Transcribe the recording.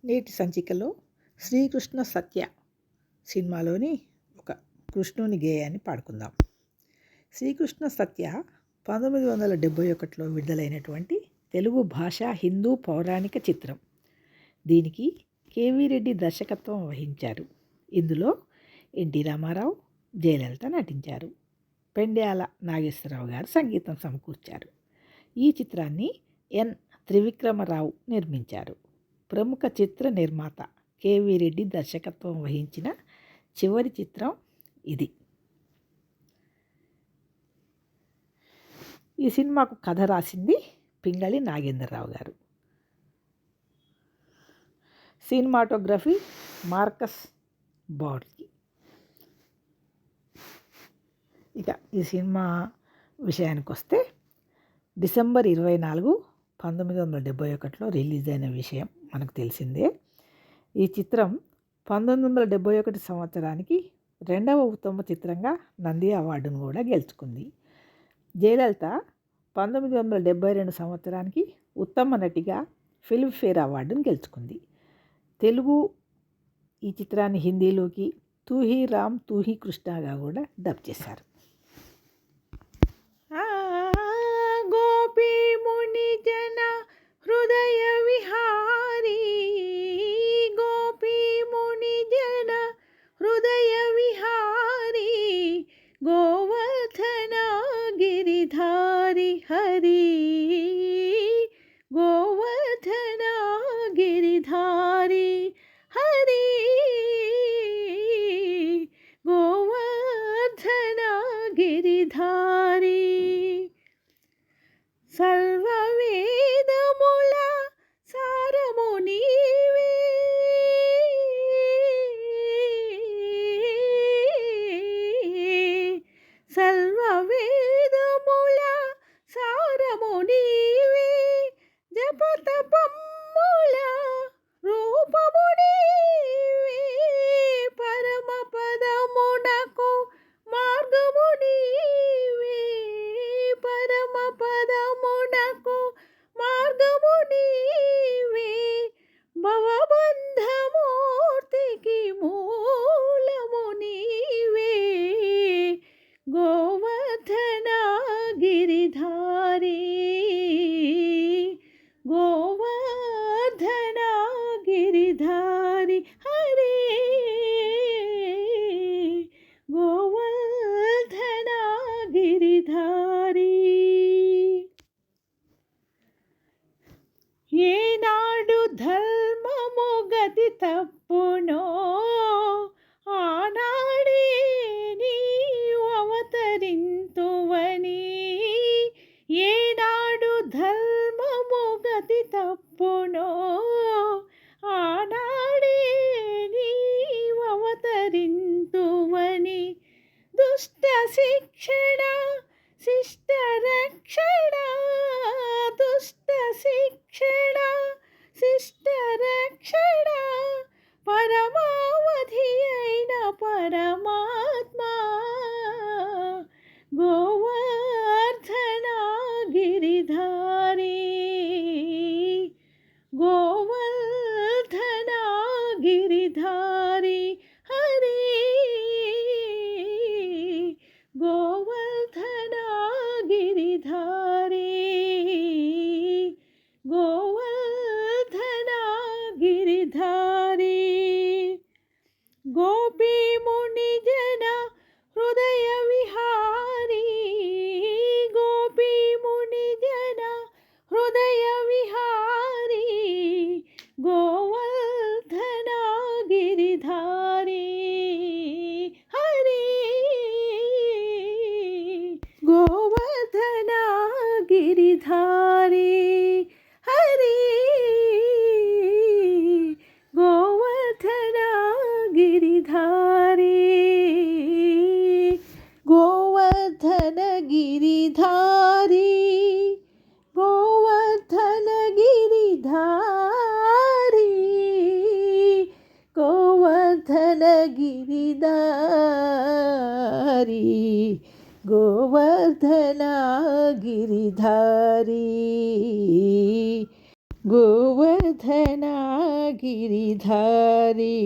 నేటి సంచికలో శ్రీకృష్ణ సత్య సినిమాలోని ఒక కృష్ణుని గేయాన్ని పాడుకుందాం. శ్రీకృష్ణ సత్య 1971లో విడుదలైనటువంటి తెలుగు భాషా హిందూ పౌరాణిక చిత్రం. దీనికి కేవీ రెడ్డి దర్శకత్వం వహించారు. ఇందులో ఎన్టీ రామారావు, జయలలిత నటించారు. పెండ్యాల నాగేశ్వరరావు గారు సంగీతం సమకూర్చారు. ఈ చిత్రాన్ని ఎన్ త్రివిక్రమరావు నిర్మించారు. ప్రముఖ చిత్ర నిర్మాత కేవీ రెడ్డి దర్శకత్వం వహించిన చివరి చిత్రం ఇది. ఈ సినిమాకు కథ రాసింది పింగళి నాగేంద్రరావు గారు. Cinematography Marcus Bartley. ఇక ఈ సినిమా విషయానికి వస్తే డిసెంబర్ 24, 1971లో రిలీజ్ అయిన విషయం మనకు తెలిసిందే. ఈ చిత్రం 1971 సంవత్సరానికి 2వ ఉత్తమ చిత్రంగా నంది అవార్డును కూడా గెలుచుకుంది. జయలలిత 1972 సంవత్సరానికి ఉత్తమ నటిగా ఫిల్మ్ఫేర్ అవార్డును గెలుచుకుంది. తెలుగు ఈ చిత్రాన్ని హిందీలోకి తూ హీ రామ్ తూ హీ కృష్ణగా కూడా డబ్ చేశారు. గోపీ ముని జన హృదయ విహారీ, గోపీ ముని జన హృదయ విహారీ, గోవర్ధన గిరిధారి హరి, గోవర్ధన గిరిధారి హరి, గోవర్ధన గిరిధారి. సర్వ వేదముల సారము నీవే, సర్వ వేదముల సారము నీవే, జపతపముల రూపము నీవే, పరమ పదమునకు మార్గము నీవే, పరమ పదమునకు మార్గము నీవే, భవబంధమూర్తికి మూలము నీవే, గోవర్ధన గిరిధారి, గోవర్ధన గిరిధారి హరి, గోవర్ధన గిరిధారి. ఏనాడు ధర్మము గతి తప్పునో ఆనాడే నీవు అవతరింతువని, ఏనాడు ధర్మము గతి తప్పునో ఆనాడే నీవు అవతరింతువని, దుష్ట శిక్షణ శిష్ట రక్షణ, దుష్ట శిక్షణ శిష్ట రక్షణ, పరమావధి అయిన పరమాత్మ, గోవర్ధన గిరిధారి, గోవర్ధన గిరిధారి హరి, గోవర్ధన గిరిధారి, గోవర్ధన గిరిధారి. గోపీ ముని జన హృదయ విహారీ, గోపీ ముని జన హృదయ విహారీ, గోవర్ధన గిరిధారి హరి, గోవర్ధన గిరిధారి హరి, గోవర్ధన గిరిధారి, గోవర్ధన గిరిధారి, గోవర్ధన గిరిధారి, గోవర్ధన గిరిధారి, గోవర్ధన గిరిధారి, గోవర్ధన गिरिधारी